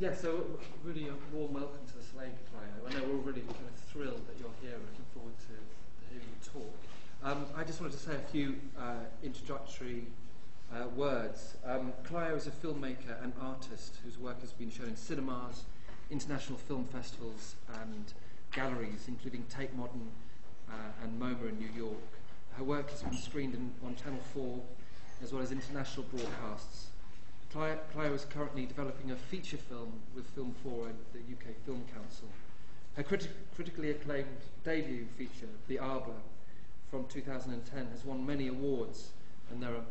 Yeah, so really a warm welcome to the Slade, Clio. I know we're all really kind of thrilled that you're here. Looking forward to hearing you talk. I just wanted to say a few introductory words. Clio is a filmmaker and artist whose work has been shown in cinemas, international film festivals and galleries, including Tate Modern and MoMA in New York. Her work has been screened on Channel 4 as well as international broadcasts. Clio is currently developing a feature film with Film 4 and the UK Film Council. Her critically acclaimed debut feature, The Arbor, from 2010, has won many awards, and there are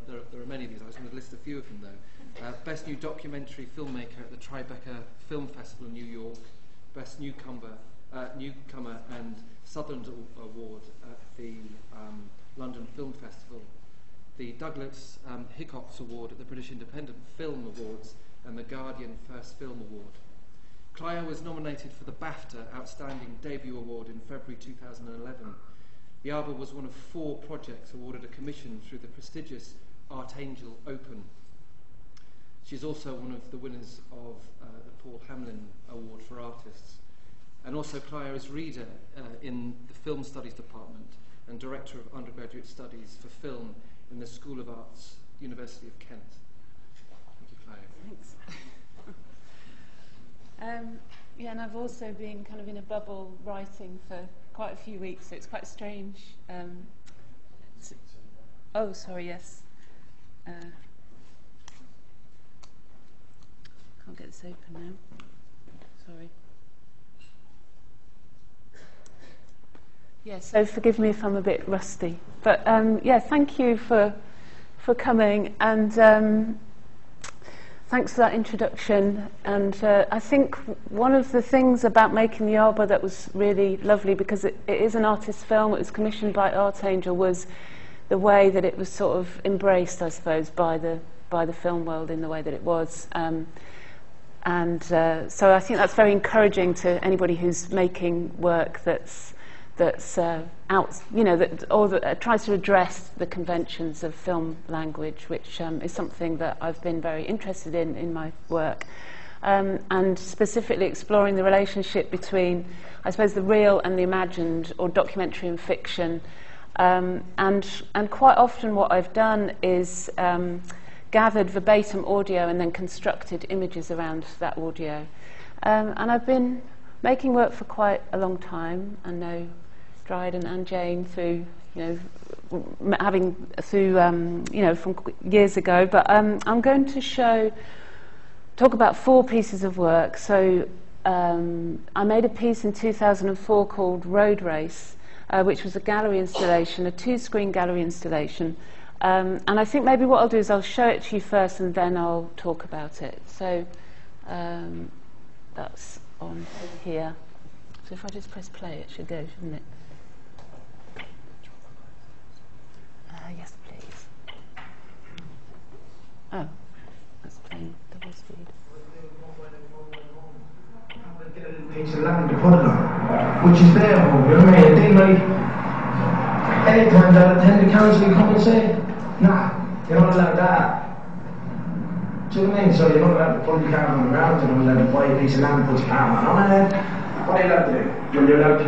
many of these. I just want to list a few of them though. Best New Documentary Filmmaker at the Tribeca Film Festival in New York, Best Newcomer and Sutherland Award at the London Film Festival, the Douglas Hickox Award at the British Independent Film Awards, and the Guardian First Film Award. Clio was nominated for the BAFTA Outstanding Debut Award in February 2011. The Arbor was one of 4 projects awarded a commission through the prestigious Archangel Open. She's also one of the winners of the Paul Hamlin Award for Artists. And also Clio is reader in the Film Studies Department and Director of Undergraduate Studies for Film in the School of Arts, University of Kent. Thank you, Clio. Thanks. Yeah, and I've also been kind of in a bubble writing for quite a few weeks, so it's quite strange. Oh, sorry, yes. Can't get this open now. Sorry. Yeah, so forgive me if I'm a bit rusty. But yeah, thank you for coming, and thanks for that introduction. And I think one of the things about making the Arbor that was really lovely, because it is an artist film, it was commissioned by Archangel, was the way that it was sort of embraced, I suppose, by the film world in the way that it was. So I think that's very encouraging to anybody who's making work that's out, you know, that tries to address the conventions of film language, which is something that I've been very interested in my work, and specifically exploring the relationship between, I suppose, the real and the imagined, or documentary and fiction, and quite often what I've done is gathered verbatim audio and then constructed images around that audio, and I've been making work for quite a long time. I know Dryden and Jane through, you know, having through, you know, from years ago. But I'm going to talk about 4 pieces of work. So I made a piece in 2004 called Road Race, which was a gallery installation, a 2-screen gallery installation. And I think maybe what I'll do is I'll show it to you first, and then I'll talk about it. So that's on here. So if I just press play, it should go, shouldn't it? Yes, please. Oh, that's playing double speed. Get a little piece of land to put it on, which is their home, you know what I mean? They like 8 times out of 10 the council come and say, nah, you're not allowed that. Do you know what I mean? So you're not allowed to put your car on the ground, you're not allowed to buy a piece of land and put your car on it. What are you allowed to do? You're allowed to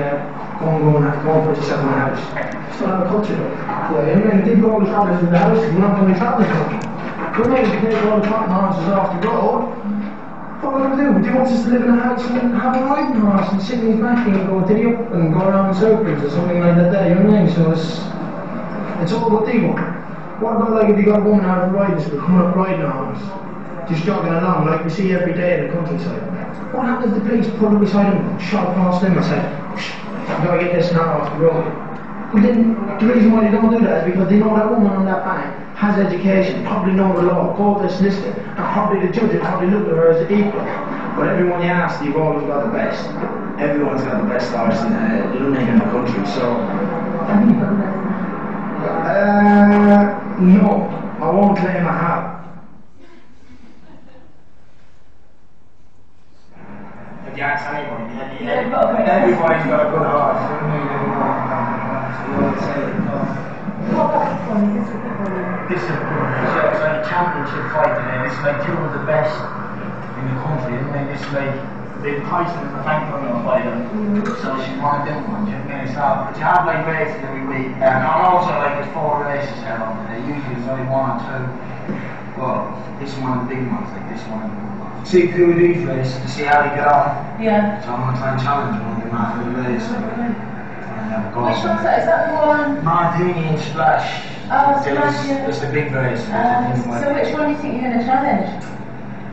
go and put yourself in a house. It's not a country though. Yeah, you know, they've got all the travellers in the house, you're not going to travel the country. You know, if you take all the cotton horses off the road, what are they going to do? They want us to live in a house and have a riding horse and sit in his back and go to the up and go around in circles or something like that there, you know what I mean? So it's all what they want. What about like if you got a woman out of riding school coming up riding a horse, just jogging along like we see every day in the countryside? What happens if the police pull them beside him, shot past him and say, I've got to get this car off the road? Well then, the reason why they don't do that is because they know that woman on that bank has education, probably know the law, go to the solicitor, and probably the judge will probably look at her as an equal. But everyone you ask, you've always got the best. Everyone's got the best horse in the country, so... no, I won't claim I have. If you ask anyone, everybody's got a good horse. This is a championship fight today. This is like 2 of the best in the country, and then it's like they've priced it in the bank on them by them, so she wanted them ones, you know what I mean? So, but you have like races every week, and also like there's 4 races here on the day, usually there's only 1 or 2. Well, this is one of the big ones, like this one. See who these races to see how they get on. Yeah. So I'm going to try and challenge one of them after the race. Which one's that? Is that the one? Martini and Splash. Oh, Splash, yeah. It's the big race. So which one do you think you're going to challenge?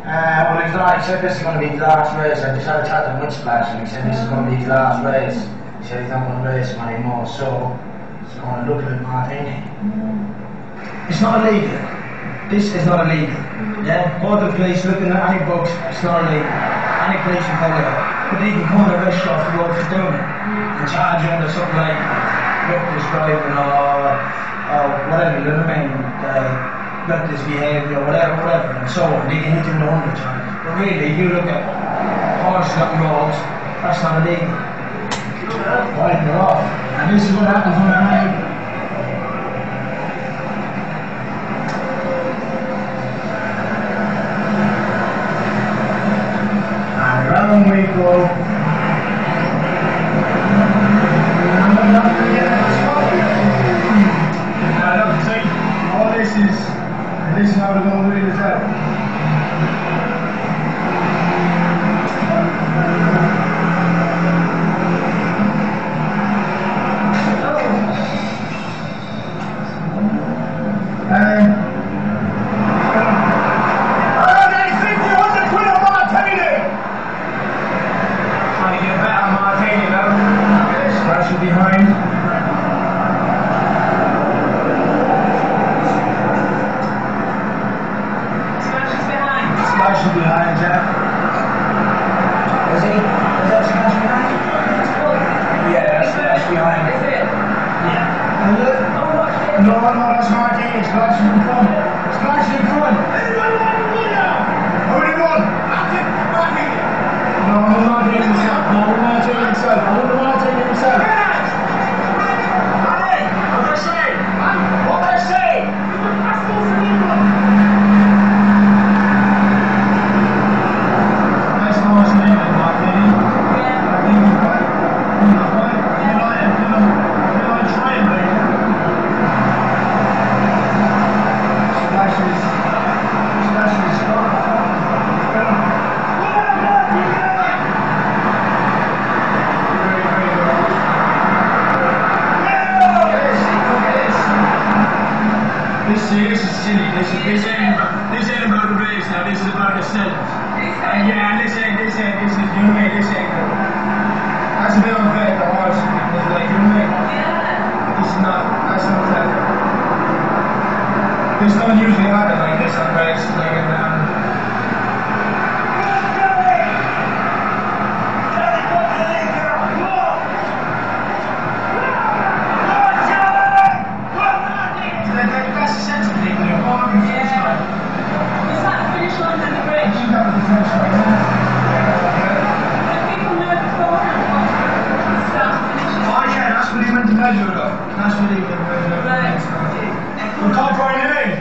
Well, he said this is going to be his last race. I just had a chat with Splash and he said this is going to be his last race. He said he's not going to race him anymore, so he's going to look at Martini. It's not illegal. This is not illegal. Yeah? All the police looking at any books, it's not illegal. Any police can follow it. But they can come and arrest you off the road for doing it. And charge you under something like reckless driving or whatever, you know what I mean? Reckless behaviour, whatever, and so on. They can hit you with 100 times. But really, you look at horses on roads, that's not illegal. Riding it off. And this is what happens when I'm angry. And round we go. This is how we're going to read this out. They think you want to quit a Martini! Trying to get a better Martini, though. Splash behind. Behind Jack. Is he? Is that Splash behind? Yeah, that's Splash behind. Is it? Yeah. Is it? No, that's Martini. Splash in front. Splash in front. Anybody want to win now? Who do you want? Martini. No, Martini himself. No, Martini himself. I want Martini himself. Hey, what I say? What I say? This ain't about the race now, this is about the sellers. Yeah, this is, you know what I mean, this ain't good. That's a bit unfair for horse. It's like, you know what I mean? This is not, that's not fair. This don't usually happen like this on races, like in That's what he did. Right. We'll call for a name.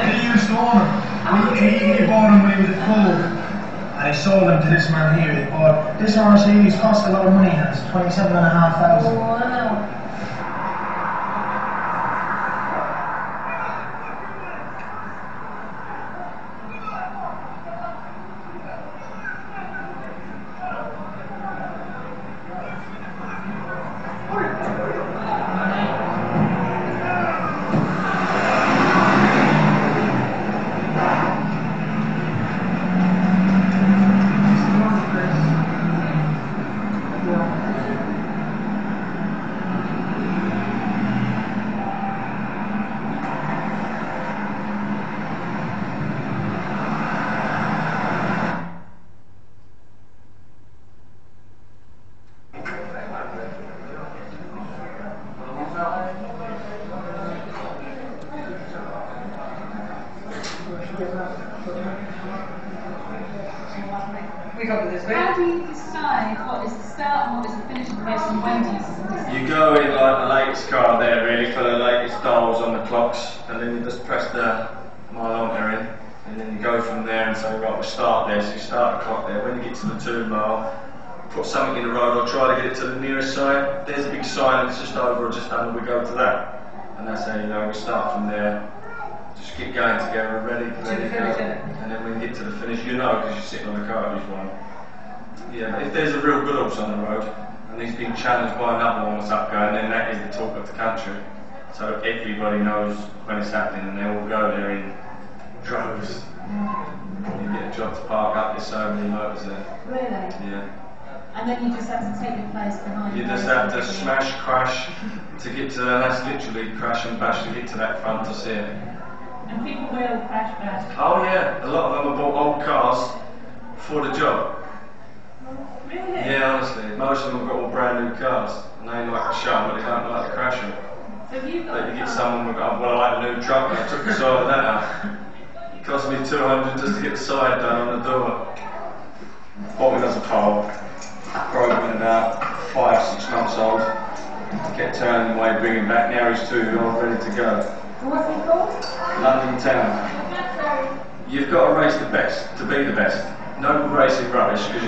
He used to own him. He bought him when he was cold. And he sold him to this man here. He bought this horse here. He's cost a lot of money. It's 27,500. Wow. How do you decide what is the start and what is the finish of the race, and when do you decide You go in like the latest car there, really, for the latest dials on the clocks, and then you just press the mileometer in, and then you go from there and say, right, we'll start there. So you start the clock there. When you get to the 2 mile, put something in the road, or try to get it to the nearest sign. There's a big sign, it's just over or just under, we go to that. And that's how you know we start from there. Just keep going together, ready, go. And then when you get to the finish, you know, because you're sitting on the car at each one. Yeah, but if there's a real good horse on the road, and he's being challenged by another one what's up going, then that is the talk of the country. So everybody knows when it's happening, and they all go there in droves. You get a job to park up, there's so many motors there. Really? Yeah. And then you just have to take your place behind. You just have to smash, crash to get to, and that's literally crash and bash to get to that front to see it. And people will crash bash. Oh yeah, a lot of them have bought old cars for the job. Really? Yeah, honestly, most of them have got all brand new cars, and they like to show them, but they don't like to crash them. So have you got But you get someone with, oh, well, I had a new truck and I took the side of that out. It cost me 200 just to get the side done on the door. Bought me as a pole, broken about 5-6 months old. Kept turning away, bringing back. Now he's 2-year-old, ready to go. What's it called? London Town. You've got to race the best to be the best. No racing rubbish because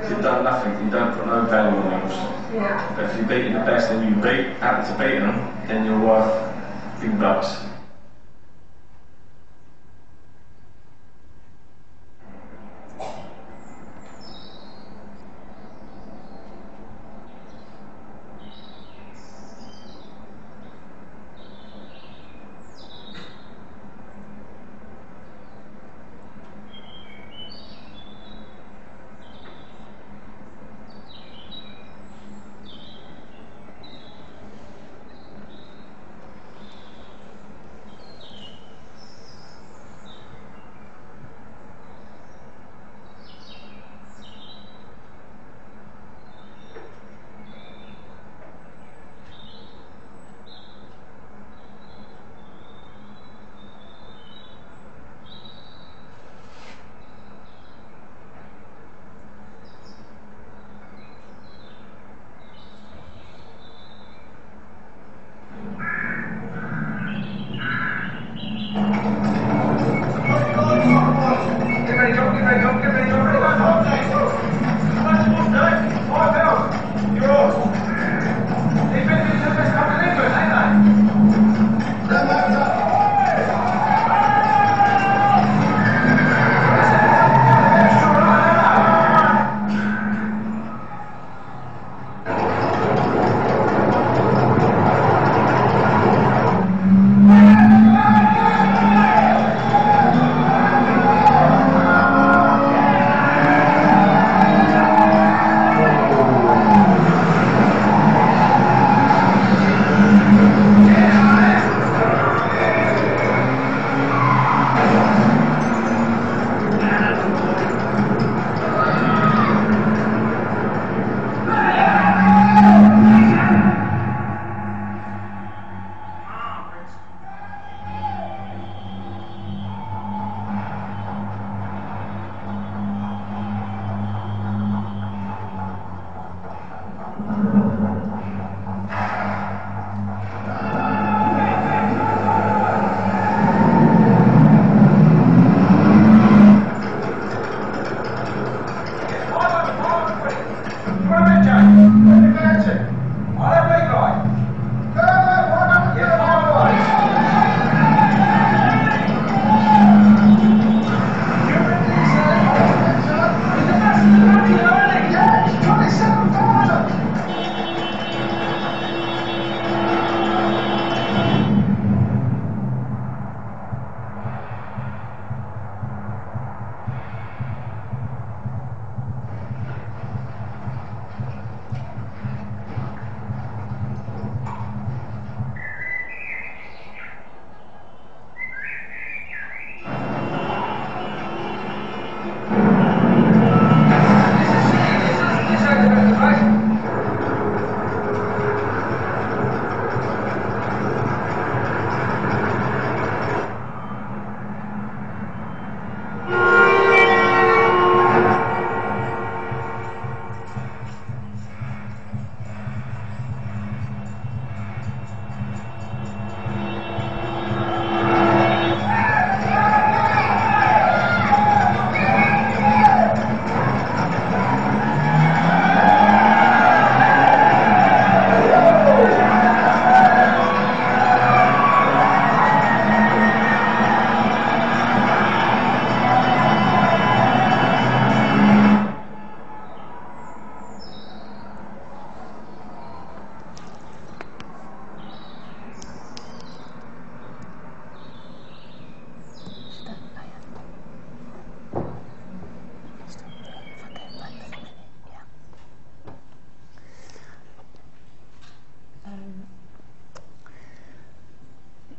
you've done nothing. You don't put no value on yours. Yeah. But if you're beating the best and you happen to beat them, then you're worth big bucks.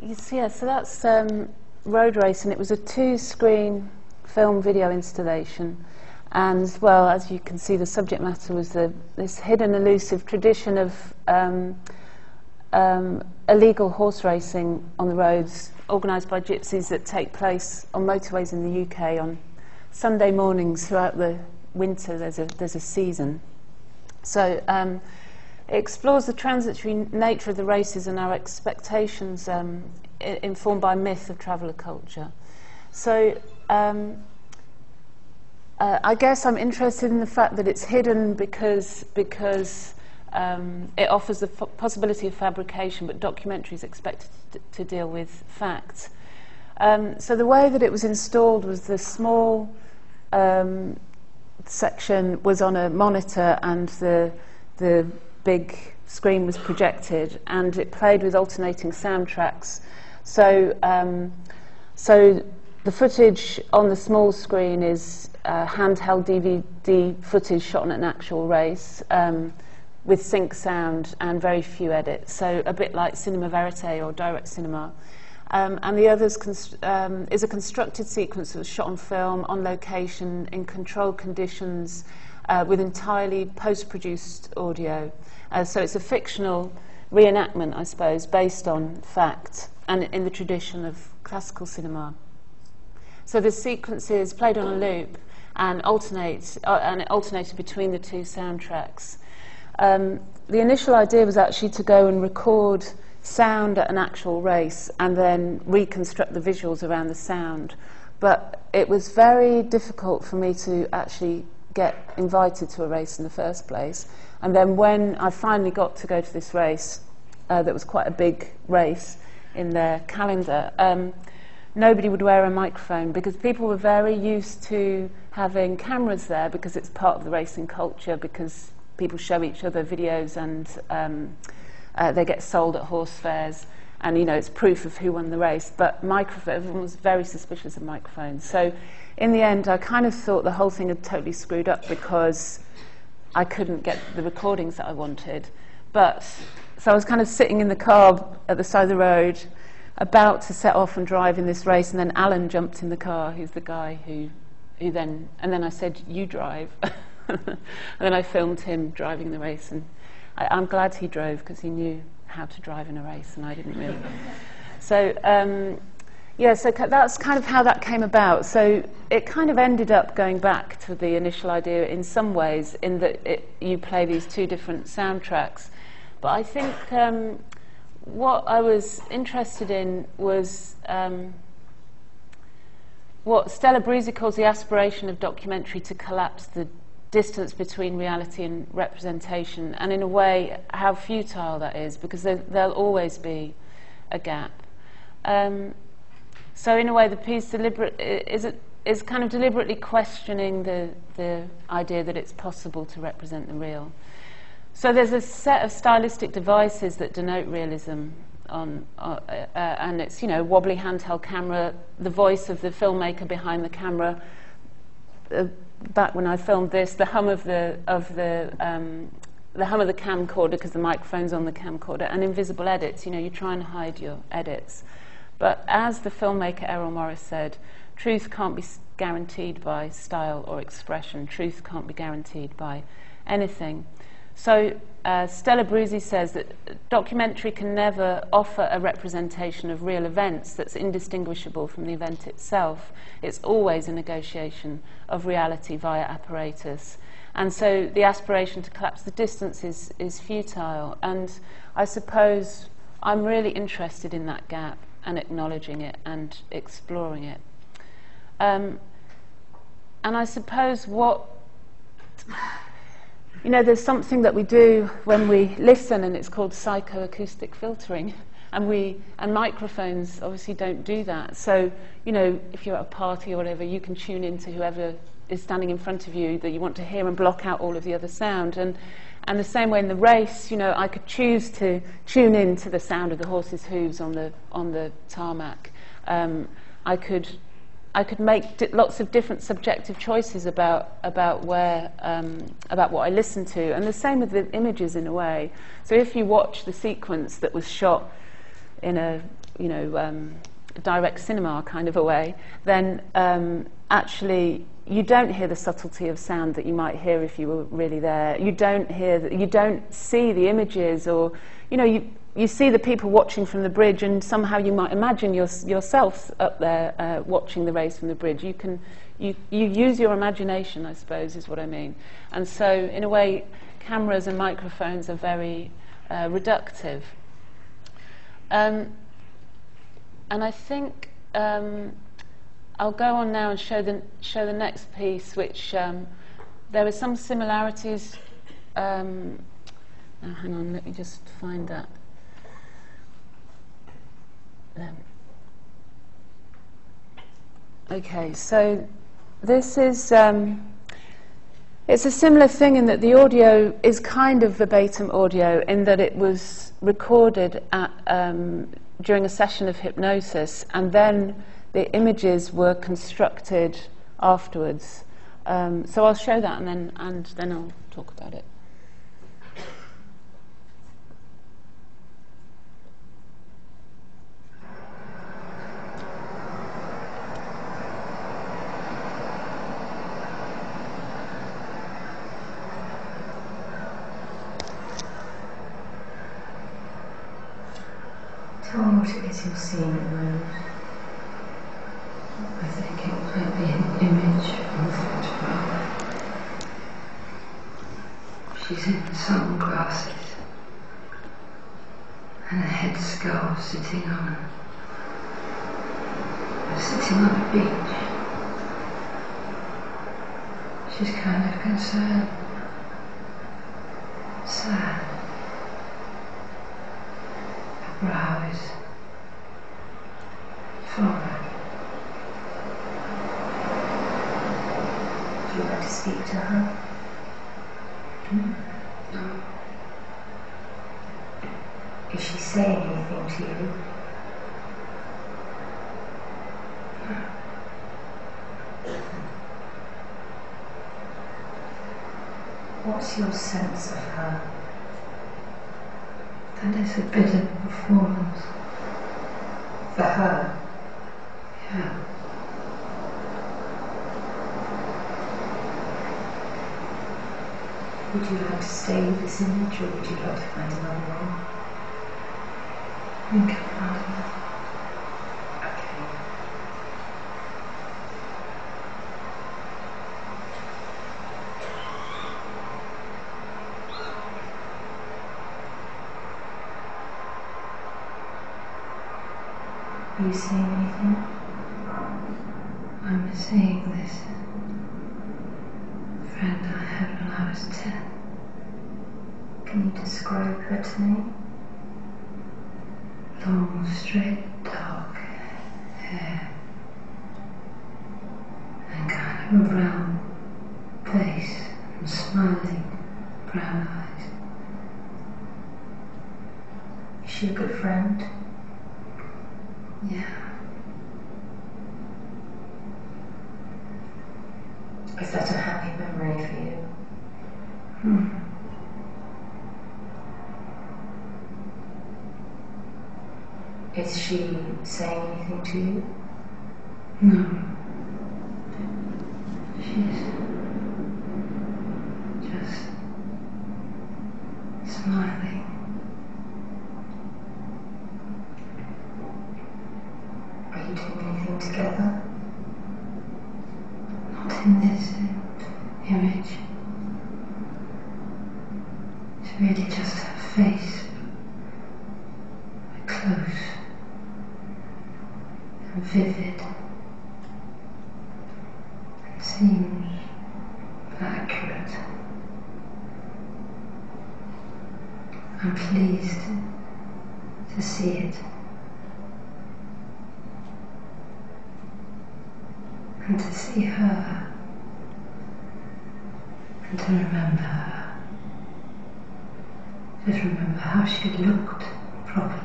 Yeah, so that's Road Race, and it was a 2-screen film video installation. And, well, as you can see, the subject matter was this hidden, elusive tradition of illegal horse racing on the roads, organised by gypsies, that take place on motorways in the UK on Sunday mornings throughout the winter. There's a season. So it explores the transitory nature of the races and our expectations, informed by myth of traveller culture. So I guess I'm interested in the fact that it's hidden because it offers the possibility of fabrication, but documentary is expected to deal with facts. So the way that it was installed was the small section was on a monitor, and the big screen was projected, and it played with alternating soundtracks. So the footage on the small screen is handheld DVD footage shot on an actual race, with sync sound and very few edits, so a bit like cinema verite or direct cinema. And the other is a constructed sequence that was shot on film, on location, in controlled conditions, with entirely post-produced audio. So it's a fictional reenactment, I suppose, based on fact, and in the tradition of classical cinema. So the sequences played on a loop and it alternated between the two soundtracks. The initial idea was actually to go and record sound at an actual race and then reconstruct the visuals around the sound. But it was very difficult for me to actually get invited to a race in the first place. And then when I finally got to go to this race, that was quite a big race in their calendar, nobody would wear a microphone because people were very used to having cameras there because it's part of the racing culture, because people show each other videos and they get sold at horse fairs, and it's proof of who won the race. But everyone was very suspicious of microphones. So in the end, I kind of thought the whole thing had totally screwed up because I couldn't get the recordings that I wanted. So I was kind of sitting in the car at the side of the road, about to set off and drive in this race, and then Alan jumped in the car, who's the guy who then I said, "You drive." And then I filmed him driving the race, and I'm glad he drove because he knew how to drive in a race and I didn't really. So so that's kind of how that came about. So it kind of ended up going back to the initial idea in some ways, in that you play these two different soundtracks. But I think what I was interested in was what Stella Brusi calls the aspiration of documentary to collapse the distance between reality and representation, and in a way how futile that is, because there'll always be a gap. So in a way the piece is kind of deliberately questioning the idea that it's possible to represent the real. So there's a set of stylistic devices that denote realism, and it's wobbly handheld camera, the voice of the filmmaker behind the camera. Back when I filmed this, the hum of the camcorder, because the microphone's on the camcorder, and invisible edits. You try and hide your edits. But as the filmmaker Errol Morris said, truth can't be guaranteed by style or expression. Truth can't be guaranteed by anything. So Stella Brusi says that documentary can never offer a representation of real events that's indistinguishable from the event itself. It's always a negotiation of reality via apparatus. And so the aspiration to collapse the distance is futile. And I suppose I'm really interested in that gap and acknowledging it and exploring it. And I suppose there's something that we do when we listen, and it's called psychoacoustic filtering, and microphones obviously don't do that. So, if you're at a party or whatever, you can tune into whoever is standing in front of you that you want to hear and block out all of the other sound. And the same way in the race, I could choose to tune in to the sound of the horse's hooves on the tarmac. I could make lots of different subjective choices about what I listen to, and the same with the images in a way. So if you watch the sequence that was shot you know, direct cinema kind of a way, then actually you don't hear the subtlety of sound that you might hear if you were really there. You don't hear, you don't see the images, or you know, you see the people watching from the bridge, and somehow you might imagine yourself up there watching the race from the bridge. You use your imagination, I suppose, is what I mean. And so, in a way, cameras and microphones are very reductive. And I think I'll go on now and show the next piece, which there are some similarities. Now, hang on, let me just find that. Okay, so this is it's a similar thing in that the audio is kind of verbatim audio, in that it was recorded at, during a session of hypnosis, and then the images were constructed afterwards. So I'll show that, and then I'll talk about it. Tell me what it is you're seeing at the moment. I think it might be an image from a photograph. She's in sunglasses and a headscarf sitting on a beach. She's kind of concerned, sad. Her brow is furrowed. Would you like to speak to her? No. Is she saying anything to you? What's your sense of her? That is a bit of a performance. For her? Yeah. Would you like to stay with this image, or would you like to find another one? Think about it. Okay. Are you saying anything? I'm seeing this friend I had when I was 10. Can you describe her to me? Long, straight, dark hair and kind of a round face and smiling brown eyes. Is she a good friend? Yeah. Is that a happy memory for you? Is she saying anything to you? No. She's just smiling. Are you doing anything together? Not in this image. It's really just her face, but close and vivid, and seems accurate. I'm pleased to see it. And to see her, and to remember her, just remember how she looked properly.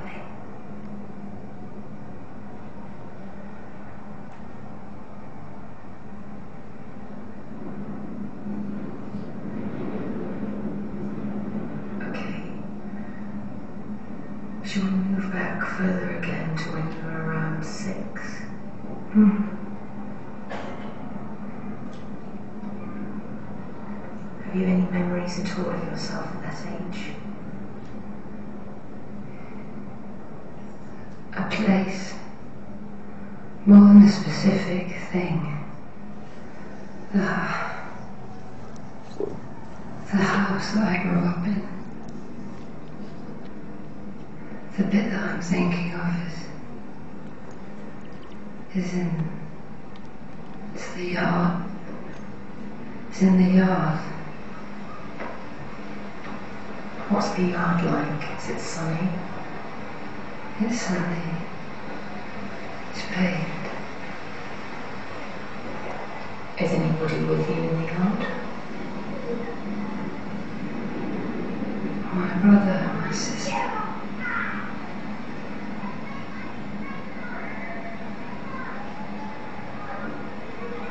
Okay. Should we move back further again to when you were around 6? Have you any memories at all of yourself at that age? A place, more than a specific thing. The house that I grew up in. The bit that I'm thinking of is in. It's the yard. It's in the yard. What's the yard like? Is it sunny? It's sunny. It's paved. Is anybody with you in the yard? My brother and my sister.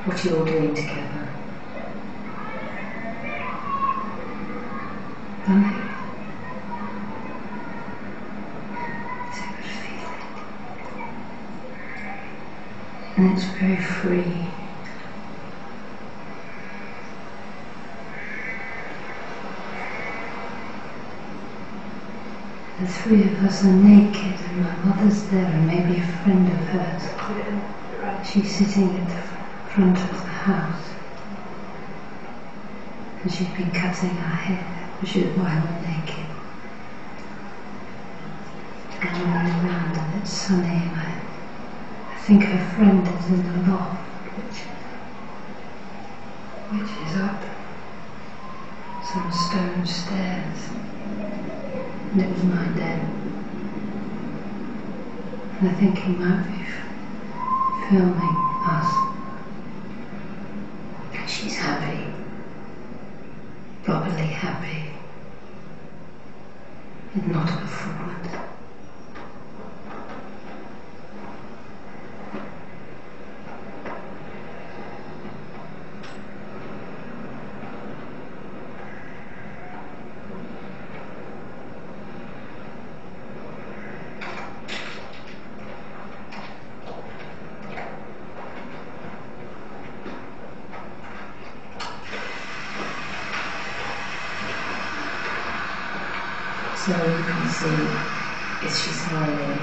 What are you all doing together? Nothing. It's a good feeling. And it's very free. The three of us are naked and my mother's there and maybe a friend of hers. She's sitting at the front of the house. And she's been cutting her hair, which is why we're naked. And we're running around and it's sunny and I think her friend is in the loft, which is up some stone stairs. And it was my dad. And I think he might be filming us. She's happy. Properly happy. And not a performance. So you can see, is she smiling?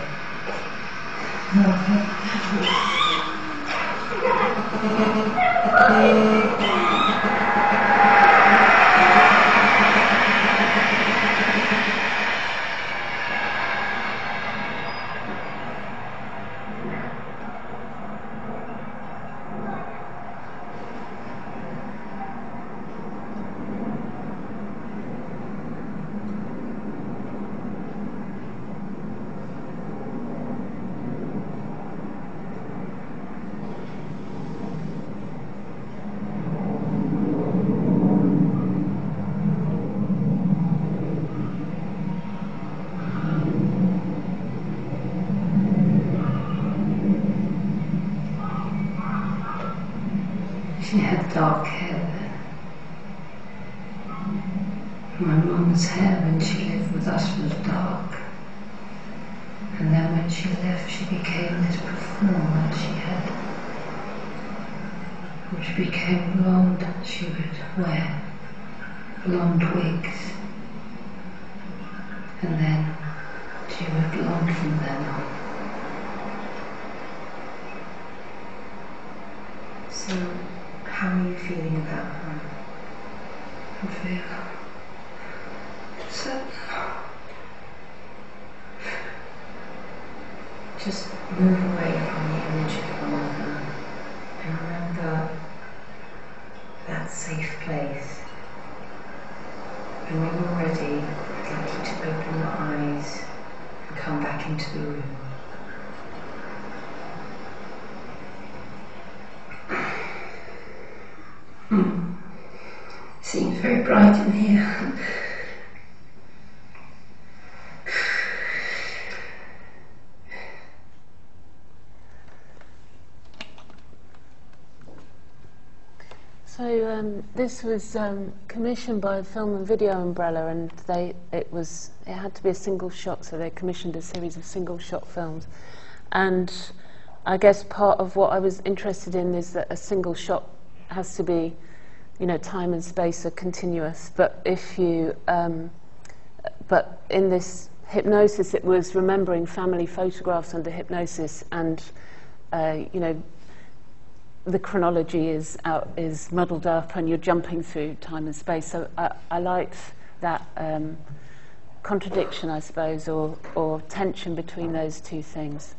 She had dark hair then. My mum's hair when she lived with us was dark. And then when she left she became this performer she had, which became blonde. She would wear blonde wigs. And then she was blonde from then on. So, how are you feeling about her? I feel sad. Just move away from the image of your mother and remember that safe place. And when you're ready, I'd like you to open your eyes and come back into the room. Seems very bright in here. So this was commissioned by Film and Video Umbrella, and it had to be a single shot, so they commissioned a series of single shot films. And I guess part of what I was interested in is that a single shot has to be, time and space are continuous. But but in this hypnosis, it was remembering family photographs under hypnosis, and the chronology is muddled up, and you're jumping through time and space. So I liked that contradiction, I suppose, or tension between those two things.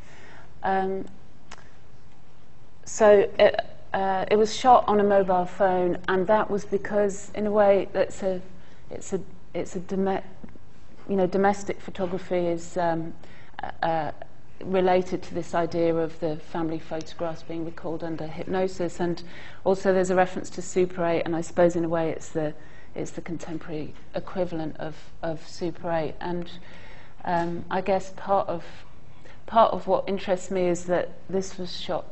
So it was shot on a mobile phone, and that was because, in a way, domestic photography is related to this idea of the family photographs being recalled under hypnosis, and also there's a reference to Super 8, and I suppose in a way it's the contemporary equivalent of Super 8. And I guess part of what interests me is that this was shot.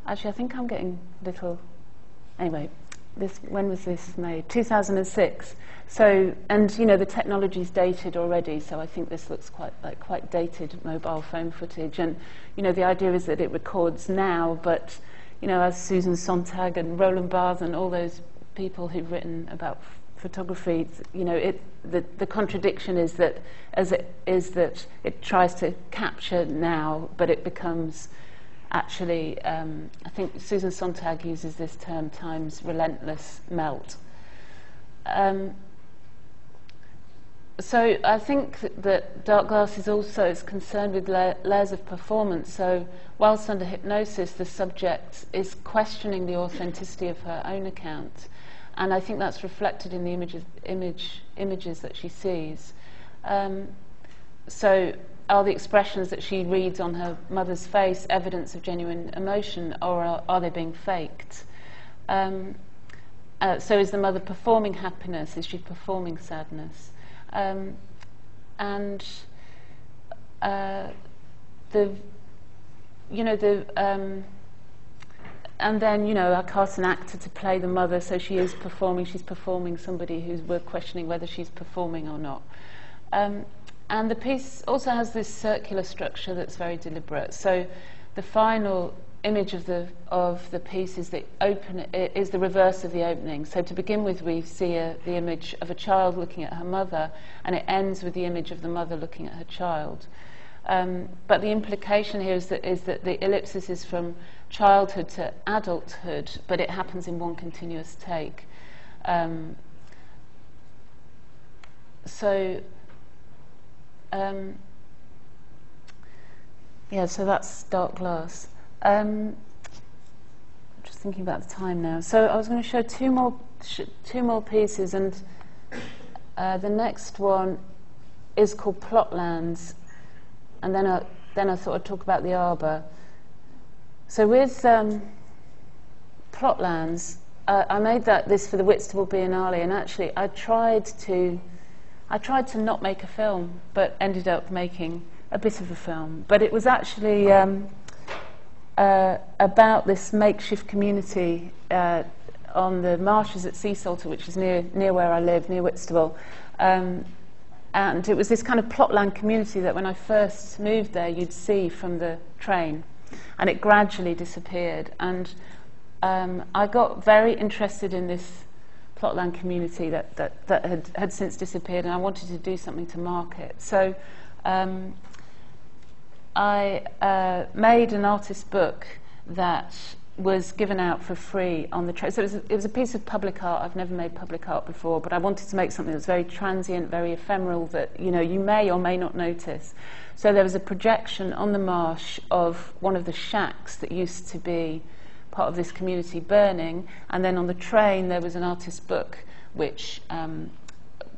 Actually, I think I'm getting little. Anyway, when was this made? 2006. So, and the technology's dated already, so I think this looks quite dated mobile phone footage. And the idea is that it records now, but as Susan Sontag and Roland Barthes and all those people who've written about photography, the contradiction is that it tries to capture now, but it becomes actually, I think Susan Sontag uses this term, time's relentless melt. So I think that Dark Glass is concerned with layers of performance. So whilst under hypnosis, the subject is questioning the authenticity of her own account, and I think that's reflected in the images that she sees. So are the expressions that she reads on her mother's face evidence of genuine emotion, or are they being faked? So is the mother performing happiness? Is she performing sadness? And then I cast an actor to play the mother, so she's performing somebody who we're questioning whether she's performing or not. And the piece also has this circular structure that's very deliberate. So the final image of the piece is the reverse of the opening. So to begin with, we see the image of a child looking at her mother, and it ends with the image of the mother looking at her child. But the implication here is that the ellipsis is from childhood to adulthood, but it happens in one continuous take. So that's Dark Glass. Just thinking about the time now. So I was going to show two more pieces, and the next one is called Plotlands, and then I thought I'd talk about the arbor. So with Plotlands, I made this for the Whitstable Biennale, and actually I tried to not make a film, but ended up making a bit of a film. But it was actually about this makeshift community on the marshes at Sea Salter, which is near where I live, near Whitstable. And it was this kind of plotland community that when I first moved there, you'd see from the train, and it gradually disappeared. And I got very interested in this plotland community that had since disappeared, and I wanted to do something to mark it. So I made an artist book that was given out for free on the train. So it was a piece of public art. I've never made public art before, but I wanted to make something that was very transient, very ephemeral, that you may or may not notice. So there was a projection on the marsh of one of the shacks that used to be part of this community burning, and then on the train there was an artist book which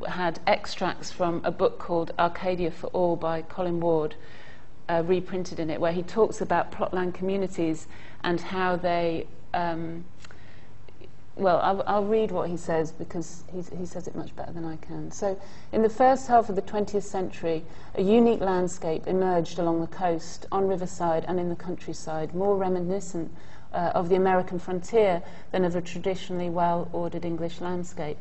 had extracts from a book called Arcadia for All by Colin Ward, reprinted in it, where he talks about plotland communities and how they I'll read what he says, because he says it much better than I can. So in the first half of the 20th century, a unique landscape emerged along the coast, on riverside and in the countryside, more reminiscent of the American frontier than of a traditionally well-ordered English landscape.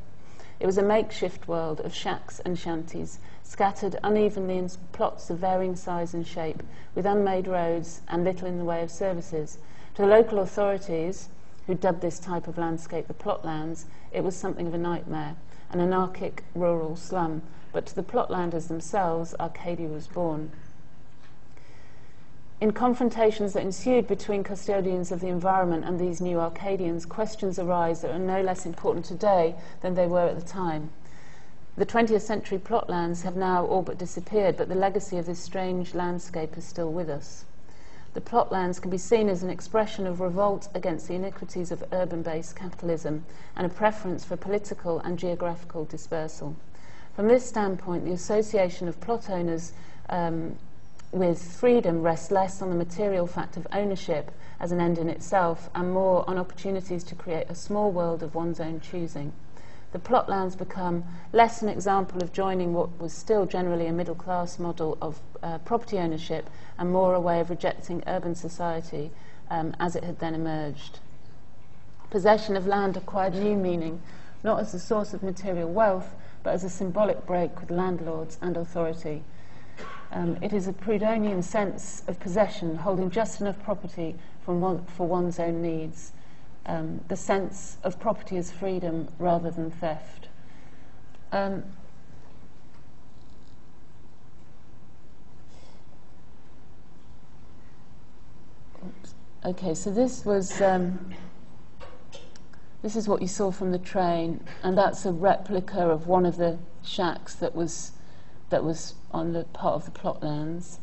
It was a makeshift world of shacks and shanties, scattered unevenly in plots of varying size and shape, with unmade roads and little in the way of services. To the local authorities, who dubbed this type of landscape the plotlands, it was something of a nightmare, an anarchic rural slum. But to the plotlanders themselves, Arcadia was born. In confrontations that ensued between custodians of the environment and these new Arcadians, questions arise that are no less important today than they were at the time. The 20th century plotlands have now all but disappeared, but the legacy of this strange landscape is still with us. The plotlands can be seen as an expression of revolt against the iniquities of urban-based capitalism and a preference for political and geographical dispersal. From this standpoint, the association of plot owners with freedom rests less on the material fact of ownership as an end in itself and more on opportunities to create a small world of one's own choosing. The plotlands become less an example of joining what was still generally a middle-class model of property ownership and more a way of rejecting urban society as it had then emerged. Possession of land acquired new meaning, not as a source of material wealth, but as a symbolic break with landlords and authority. It is a Proudhonian sense of possession, holding just enough property for one's own needs. The sense of property as freedom rather than theft. Okay, so this is what you saw from the train, and that's a replica of one of the shacks that was on the part of the plotlands.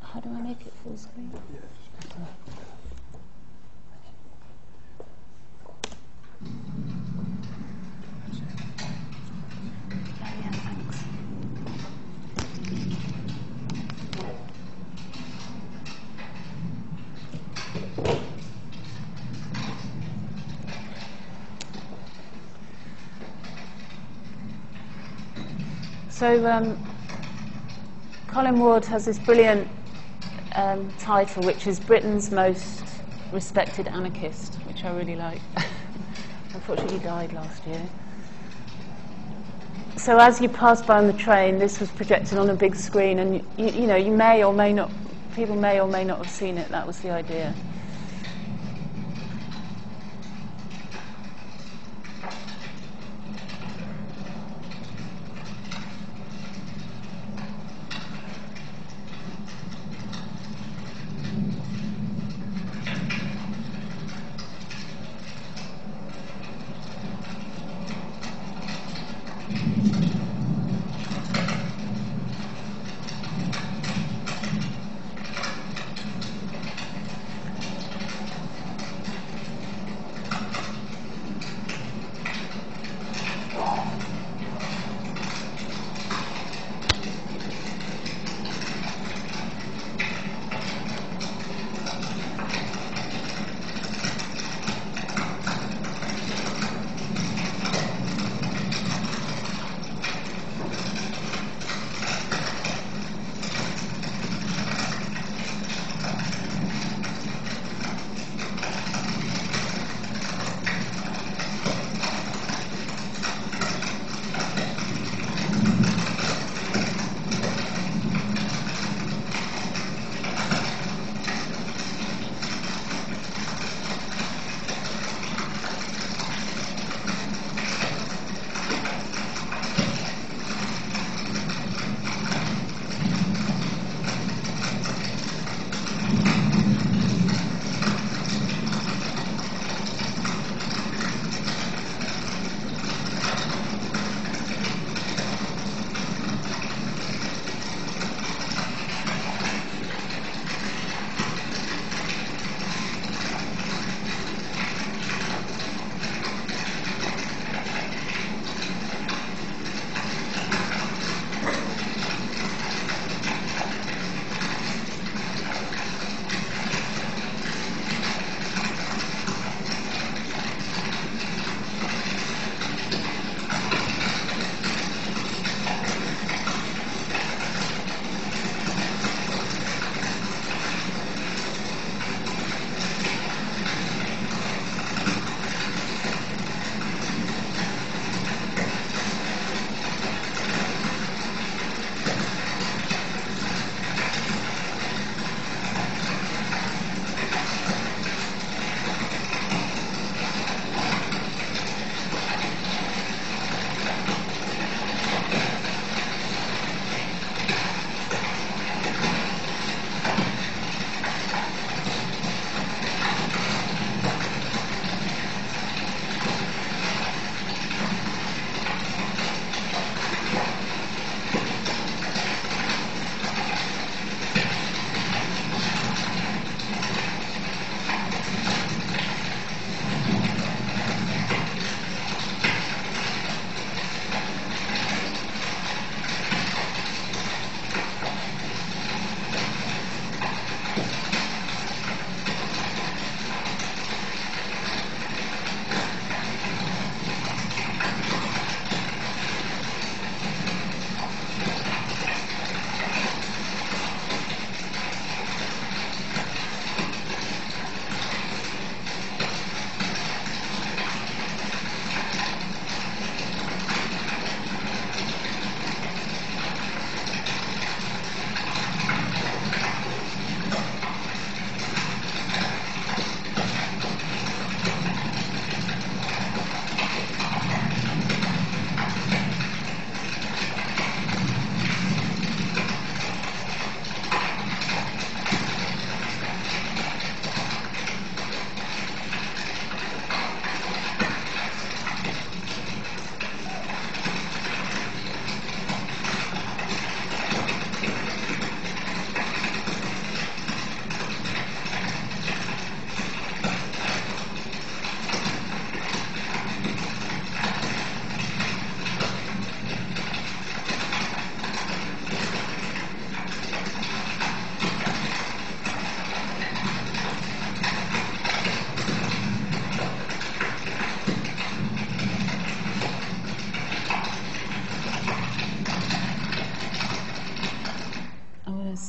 How do I make it full screen? Yeah, thanks. So Colin Ward has this brilliant title, which is Britain's Most Respected Anarchist, which I really like. Unfortunately, he died last year. So as you pass by on the train, this was projected on a big screen, and you know, you may or may not, people may or may not have seen it. That was the idea.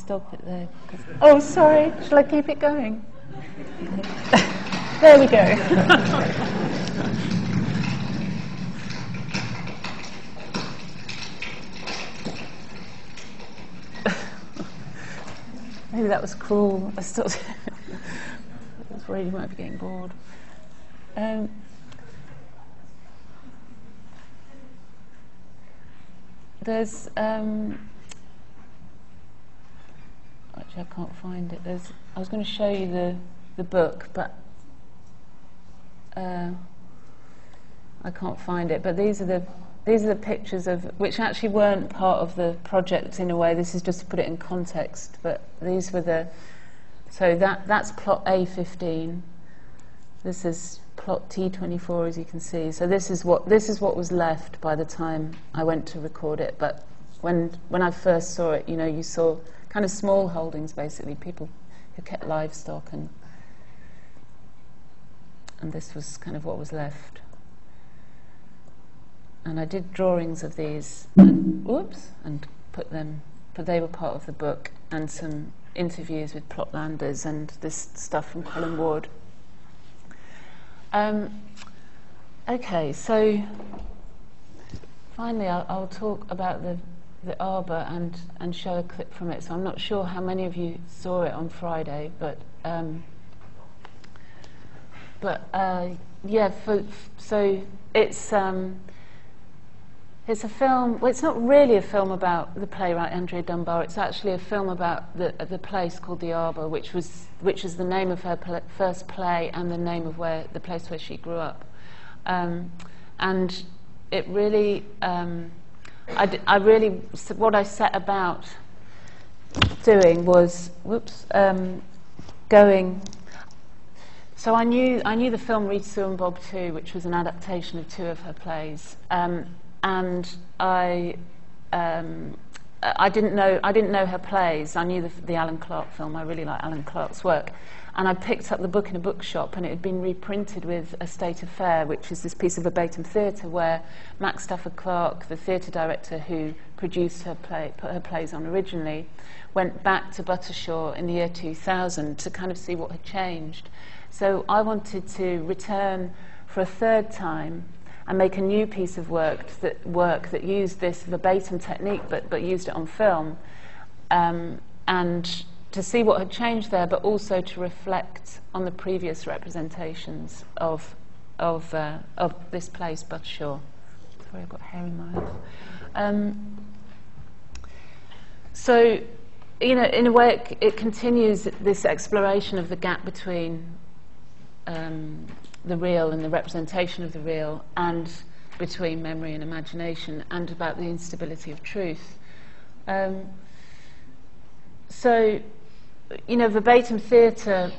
stop it there. Oh, sorry. Shall I keep it going? There we go. Maybe that was cruel. I was worried you might be getting bored. There's actually I can't find it. I was going to show you the book, but I can't find it. But these are the pictures of which actually weren't part of the project in a way. This is just to put it in context. But these were so that's plot A15. This is plot T24, as you can see. So this is what was left by the time I went to record it. But when I first saw it, you saw kind of small holdings, basically, people who kept livestock, and this was kind of what was left. And I did drawings of these, and put them, but they were part of the book, and some interviews with plotlanders and this stuff from Colin Ward. Okay, so finally I'll talk about the arbor and show a clip from it. So I'm not sure how many of you saw it on Friday, but yeah. So it's a film. Well, it's not really a film about the playwright Andrea Dunbar. It's actually a film about the place called the Arbor, which is the name of her first play and the name of the place where she grew up. And it really, what I set about doing was, going. So I knew the film Reed Sue and Bob 2, which was an adaptation of two of her plays. And I didn't know her plays. I knew the Alan Clark film. I really like Alan Clark's work, and I picked up the book in a bookshop, and it had been reprinted with A State of Fair, which is this piece of verbatim theatre where Max Stafford Clark, the theatre director who produced her play, put her plays on originally, went back to Buttershaw in the year 2000 to kind of see what had changed. So I wanted to return for a third time and make a new piece of work that used this verbatim technique, but used it on film, and to see what had changed there, but also to reflect on the previous representations of this place, Buttershaw. Sorry, I've got hair in my eyes. So, in a way, it continues this exploration of the gap between the real and the representation of the real, and between memory and imagination, and about the instability of truth. So, verbatim theatre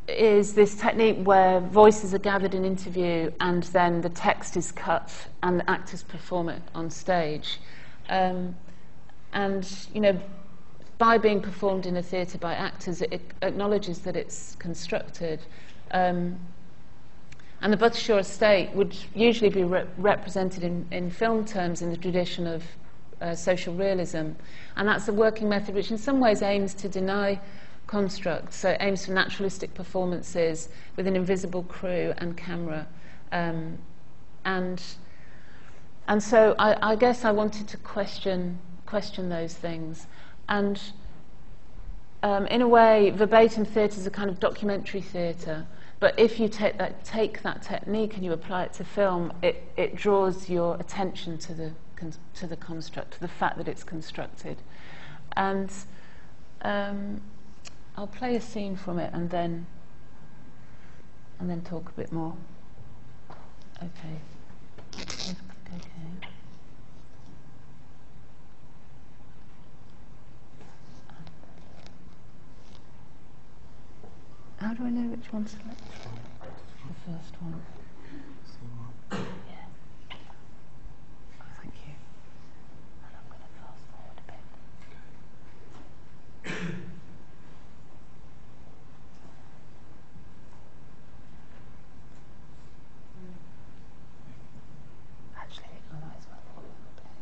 is this technique where voices are gathered in interview and then the text is cut and the actors perform it on stage. And, by being performed in a theatre by actors, it acknowledges that it's constructed. And the Buttershaw estate would usually be represented in film terms in the tradition of social realism, and that's a working method which in some ways aims to deny construct, so it aims for naturalistic performances with an invisible crew and camera, and so I guess I wanted to question those things. And in a way, verbatim theatre is a kind of documentary theatre, but if you take that technique and you apply it to film, it draws your attention to the construct, to the fact that it's constructed. And I'll play a scene from it and then talk a bit more. Okay. How do I know which one to select? The first one. Yeah. Oh, thank you. And I'm going to fast forward a bit. Actually, I might as well put it up there.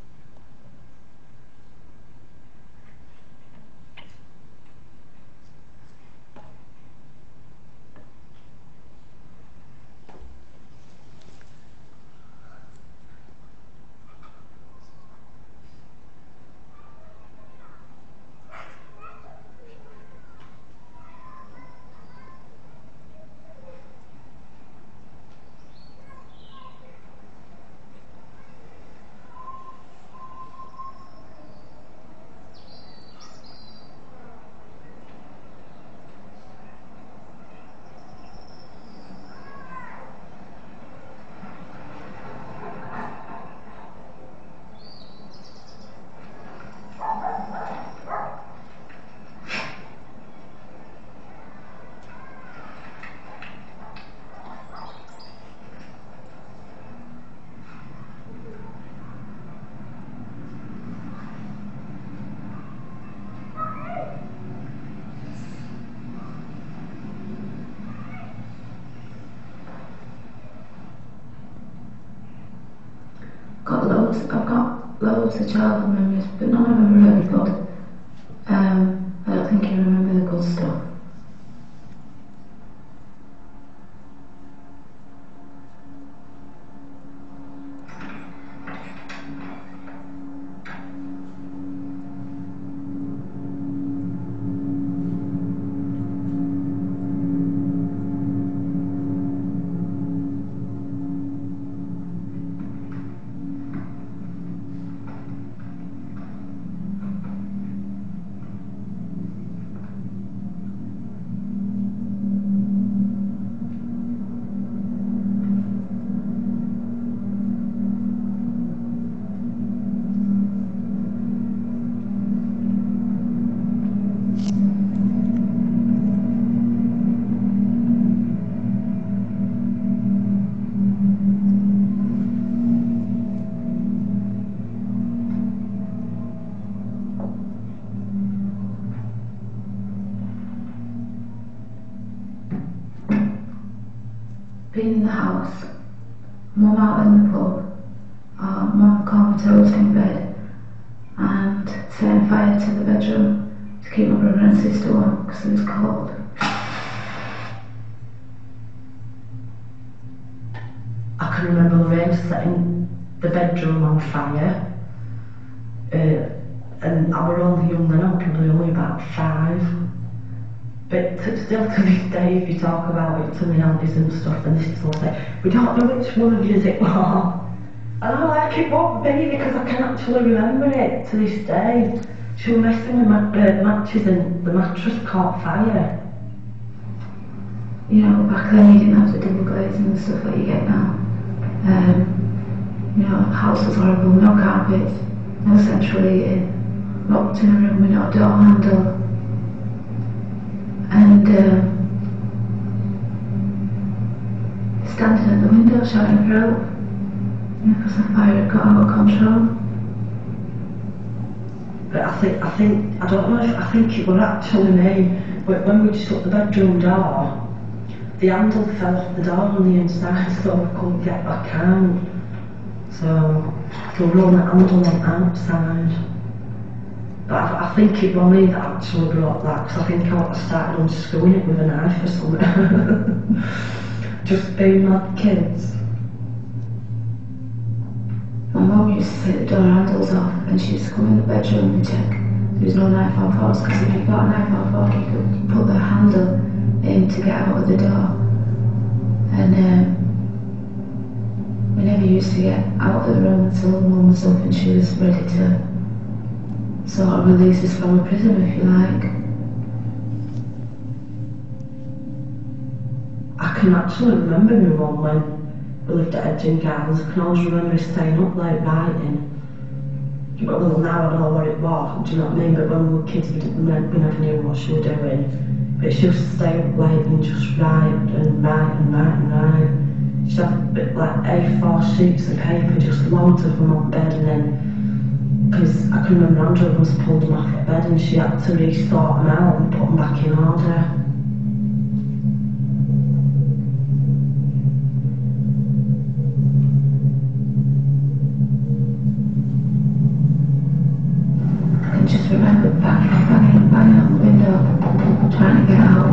I've got loads of childhood memories, but none of them are really good. I don't think you remember the good stuff. Being in the house, Mum out in the pub, Mum comatose in bed, and setting fire to the bedroom to keep my brother and sister warm because it was cold. I can remember Lorraine setting the bedroom on fire, and I were only young then, I was probably only about 5. But still to this day, if you talk about it to my aunties and stuff, and this sort of thing, we don't know which one of you it was. And I'm like, it won't be, because I can actually remember it to this day. She was messing with matches and the mattress caught fire. You know, back then you didn't have the double glazing and stuff that you get now. You know, the house was horrible, no carpet, no central heating, locked in a room with no door handle. And standing at the window shouting for help, because the fire had got out of control. But I think it was actually me, but when we shut the bedroom door, the handle fell off the door on the inside, so we couldn't get back out. So we run the handle on outside. But I think it was me that actually brought that, because I think I started unscrewing it with a knife or something. Just being mad kids. My mum used to take the door handles off, and she used to come in the bedroom and check there was no knife or forks, because if you got a knife or fork you could put the handle in to get out of the door. And we never used to get out of the room until Mum was up and she was ready to sort of release us from a prison, if you like. I can actually remember my mum when we lived at Edging Gardens. I can always remember staying up late writing. Well, now I know what it was, do you know what I mean? But when we were kids, we never knew what she was doing. But she used to stay up late and just write and write and write and write. She'd have a bit like A4 sheets of paper, just loads of them on bed, and then, because I can remember Andrew once pulled them off at bed and she had to restart them out and put them back in order. I can just remember banging on the window, trying to get out.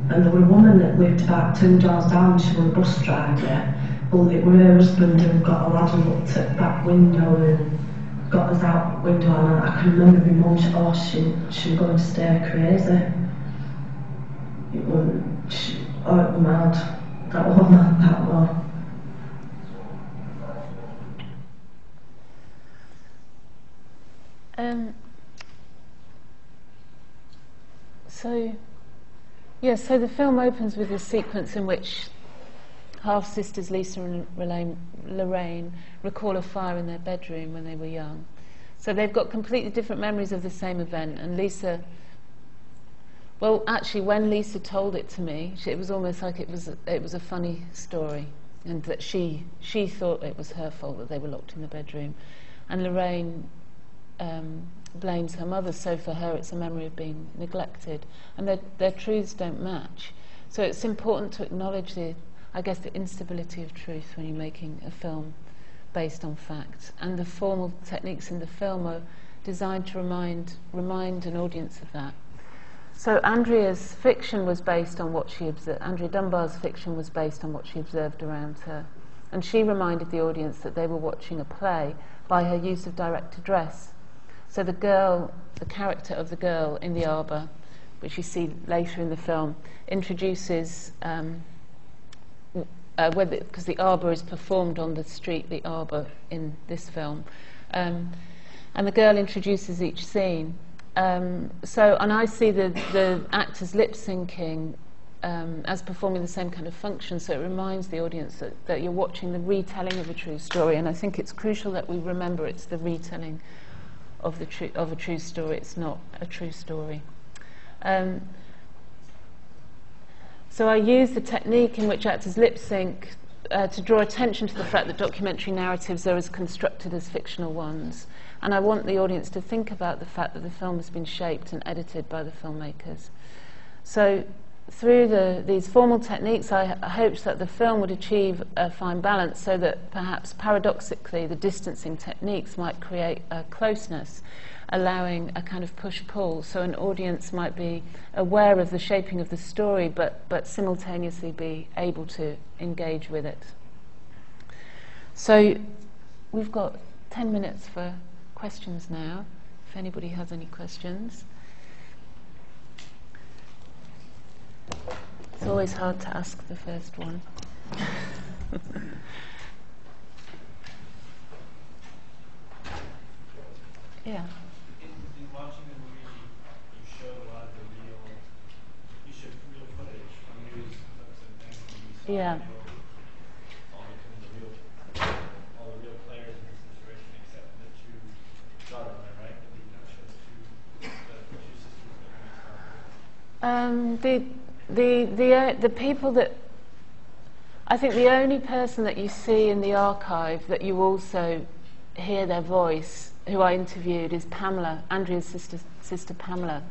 And there was a woman that lived about 2 doors down, she was a bus driver. Well, it was her husband who got a ladder up to the back window and got us out the window, and I can remember my mum, she was going to stir crazy. It was mad. That was mad, that was. So the film opens with a sequence in which half-sisters Lisa and Lorraine recall a fire in their bedroom when they were young. So they've got completely different memories of the same event, and Lisa, well, actually, when Lisa told it to me, it was almost like it was a funny story, and that she thought it was her fault that they were locked in the bedroom, and Lorraine blames her mother, so for her it's a memory of being neglected, and their truths don't match. So it's important to acknowledge the instability of truth when you're making a film based on facts, and the formal techniques in the film are designed to remind an audience of that. So Andrea's fiction was based on what she observed. Andrea Dunbar's fiction was based on what she observed around her, and she reminded the audience that they were watching a play by her use of direct address. So the character of the girl in the arbor, which you see later in the film, introduces because the arbor is performed on the street, the arbor in this film, and the girl introduces each scene. And I see the actors lip syncing as performing the same kind of function, so it reminds the audience that you're watching the retelling of a true story, and I think it's crucial that we remember it's the retelling of a true story, it's not a true story. So I use the technique in which actors lip sync to draw attention to the fact that documentary narratives are as constructed as fictional ones, and I want the audience to think about the fact that the film has been shaped and edited by the filmmakers. So through these formal techniques, I hoped that the film would achieve a fine balance, so that perhaps paradoxically the distancing techniques might create a closeness, allowing a kind of push-pull, so an audience might be aware of the shaping of the story but simultaneously be able to engage with it. So we've got 10 minutes for questions now, if anybody has any questions. It's always hard to ask the first one. Yeah. In watching the movie, you showed a lot of the real footage from news clips and things. And you saw all the real players in this situation, except the two daughters, right? That you not show the two sisters that The people that I think the only person that you see in the archive that you also hear their voice, who I interviewed, is Pamela, Andrea's sister Pamela,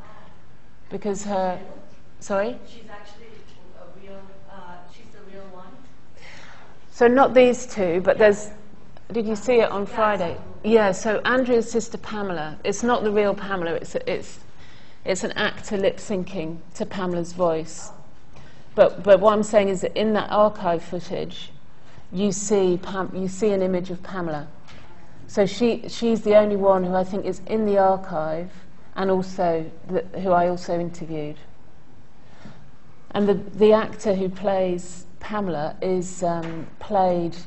because her. Sorry. She's actually a real. She's the real one. So not these two, but there's. Did you see it on Friday? Yeah. So Andrea's sister Pamela. It's not the real Pamela. It's an actor lip syncing to Pamela's voice. But what I'm saying is that in that archive footage, you see an image of Pamela. So she's the only one who I think is in the archive, and also who I also interviewed. And the actor who plays Pamela is played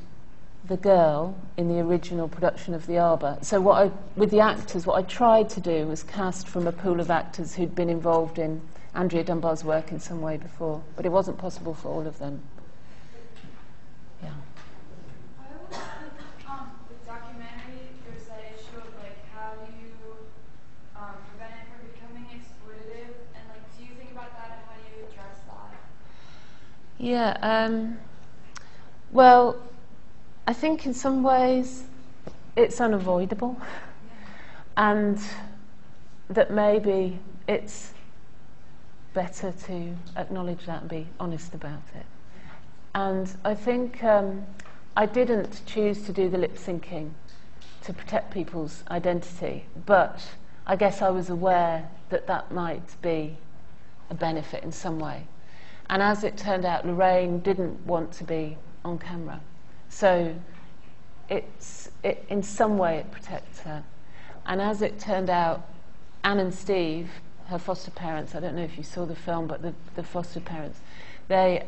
the girl in the original production of The Arbor. So with the actors, what I tried to do was cast from a pool of actors who'd been involved in Andrea Dunbar's work in some way before, but it wasn't possible for all of them. Yeah. With documentary, there's that issue of how do you prevent it from becoming exploitative, and do you think about that and how do you address that? Yeah. Well, I think in some ways it's unavoidable, and that maybe it's better to acknowledge that and be honest about it. And I think I didn't choose to do the lip syncing to protect people's identity, but I guess I was aware that that might be a benefit in some way. And as it turned out, Lorraine didn't want to be on camera, so in some way it protects her. And as it turned out, Anne and Steve, her foster parents, I don't know if you saw the film, but the foster parents, they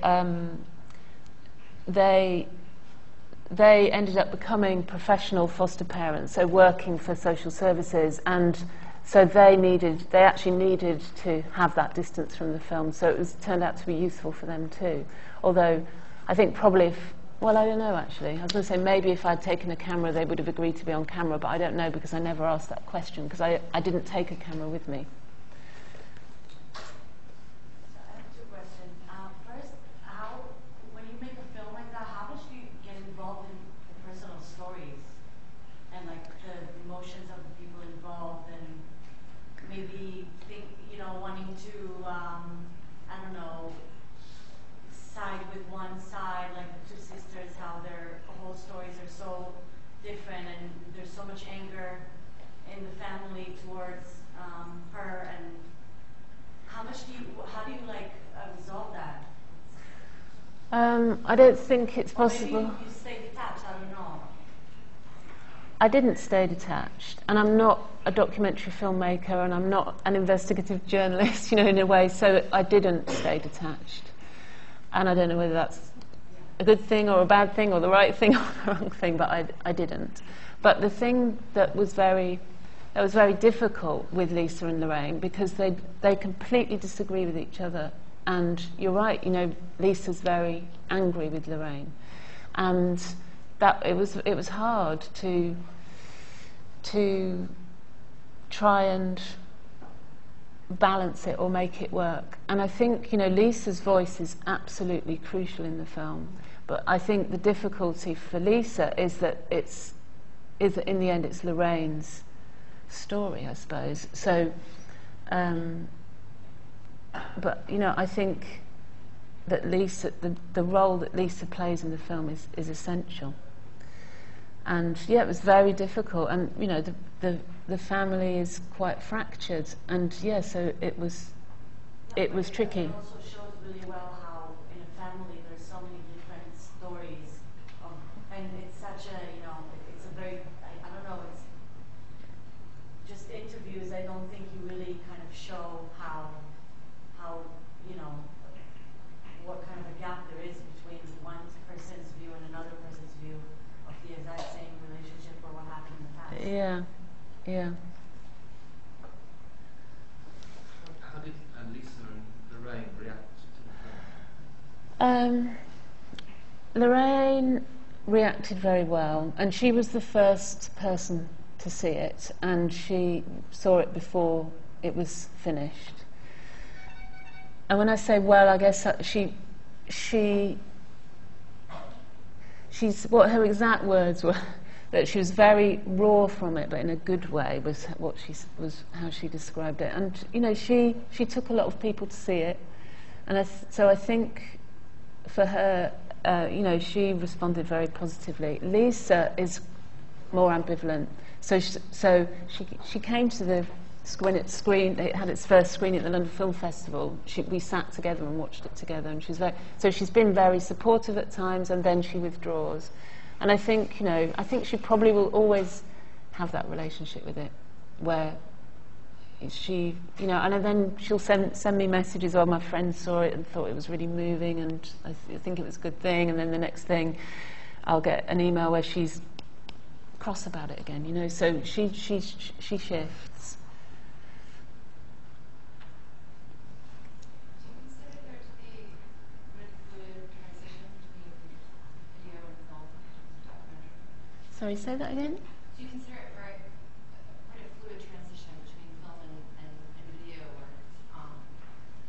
ended up becoming professional foster parents, so working for social services, and so they actually needed to have that distance from the film, so it turned out to be useful for them too. Although I think probably I don't know actually. I was going to say maybe if I'd taken a camera they would have agreed to be on camera, but I don't know because I never asked that question because I didn't take a camera with me. her, and how do you like resolve that? I don't think it's Or maybe possible. you stay detached, I don't know. I didn't stay detached, and I'm not a documentary filmmaker, and I'm not an investigative journalist, in a way, so I didn't stay detached. And I don't know whether that's a good thing or a bad thing or the right thing or the wrong thing, but I didn't. But the thing that was very difficult with Lisa and Lorraine, because they completely disagree with each other. And you're right, Lisa's very angry with Lorraine, and that it was hard to try and balance it or make it work. And I think Lisa's voice is absolutely crucial in the film, but I think the difficulty for Lisa is that in the end it's Lorraine's story, I suppose. So but I think that Lisa, the role that Lisa plays in the film is essential. And yeah, it was very difficult, and the family is quite fractured, and yeah, so it was tricky. It also shows really well how in a family there's so many different stories, and it's such a it's a very I don't know, it's just interviews. I don't think you really kind of show how what kind of a gap there is between one person's view and another person's view of the exact same relationship or what happened in the past. Yeah. How did Lisa and Lorraine react to the film? Lorraine reacted very well, and she was the first person to see it, and she saw it before it was finished. And when I say well, I guess she's what her exact words were, that she was very raw from it, but in a good way, was how she described it. And she took a lot of people to see it, and so I think for her, she responded very positively. Lisa is more ambivalent, so she came to the screen. It had its first screening at the London Film Festival. We sat together and watched it together, and she's been very supportive at times, and then she withdraws. And I think she probably will always have that relationship with it, where she, and then she'll send me messages. Oh, my friend saw it and thought it was really moving, and I think it was a good thing. And then the next thing, I'll get an email where she's cross about it again. So she shifts. Sorry, say that again? Do you consider it quite a fluid transition between film and video, or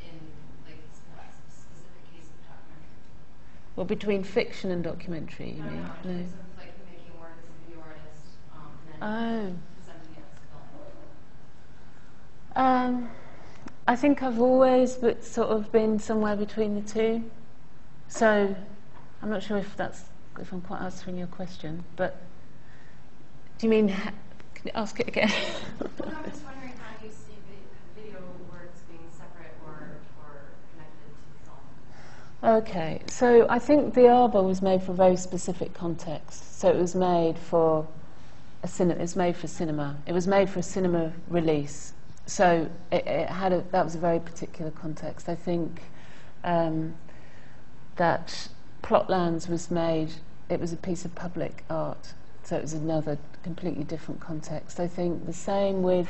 in like a specific case of documentary? Well, between fiction and documentary, you mean? No. In terms of like making work as a video artist and then presenting it as film. I think I've always sort of been somewhere between the two. So I'm not sure if I'm quite answering your question, but do you mean, can you ask it again? Well, I'm just wondering how you see video works being separate or connected to film. Okay, so I think the Arbor was made for a very specific context. So it was made for cinema. It was made for a cinema release. So that was a very particular context. I think that Plotlands was made. It was a piece of public art. So it was another completely different context. I think the same with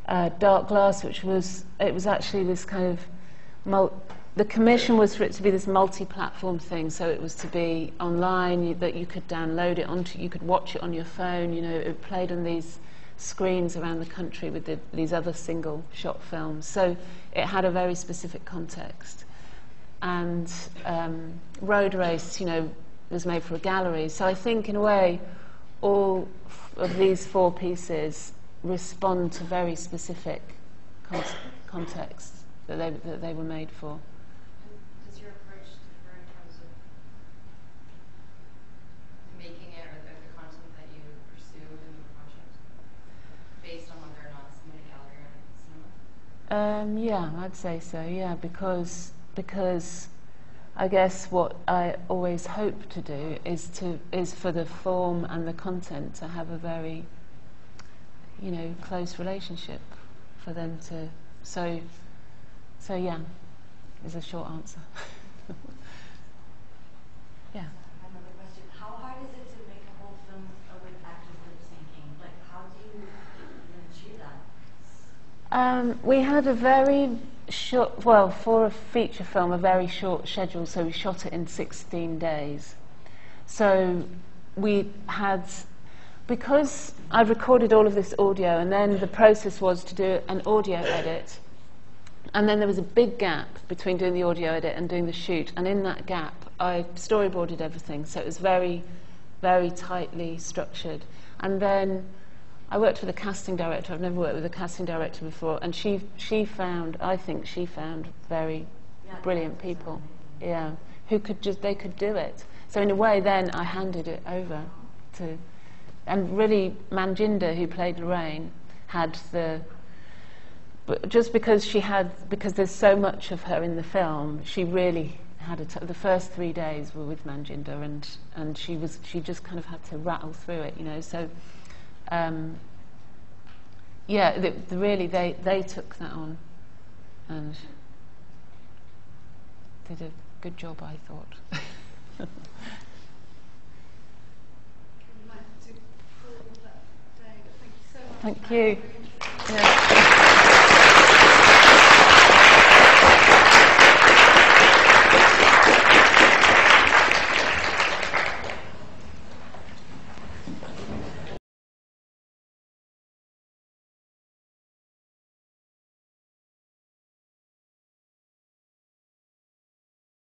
Dark Glass, it was actually this kind of the commission was for it to be this multi-platform thing. So it was to be online, that you could download it onto, you could watch it on your phone. It played on these screens around the country with these other single shot films. So it had a very specific context. And Road Race, was made for a gallery. So I think, in a way, all of these four pieces respond to very specific contexts that they were made for. Does your approach differ in terms of making it, or the content that you pursue in the project, based on whether or not it's in a gallery or Yeah, I'd say so. Yeah, because I guess what I always hope to do is for the form and the content to have a very, close relationship, for them to. So yeah, is a short answer. Yeah. Another question: how hard is it to make a whole film with actors lip syncing? Like, how do you even achieve that? We had a very short, well, for a feature film, a very short schedule, so we shot it in 16 days. So we had, because I'd recorded all of this audio, and then the process was to do an audio edit, and then there was a big gap between doing the audio edit and doing the shoot, and in that gap I storyboarded everything, so it was very, very tightly structured. And then I worked with a casting director. I've never worked with a casting director before, and she found, I think she found very brilliant people, who they could do it. So in a way, then I handed it over to, and really Manjinder, who played Lorraine, had but just because because there's so much of her in the film, she really had the first 3 days were with Manjinder, and she just kind of had to rattle through it, so. Really, they took that on and did a good job, I thought. Thank you so much. Thank you. Yeah.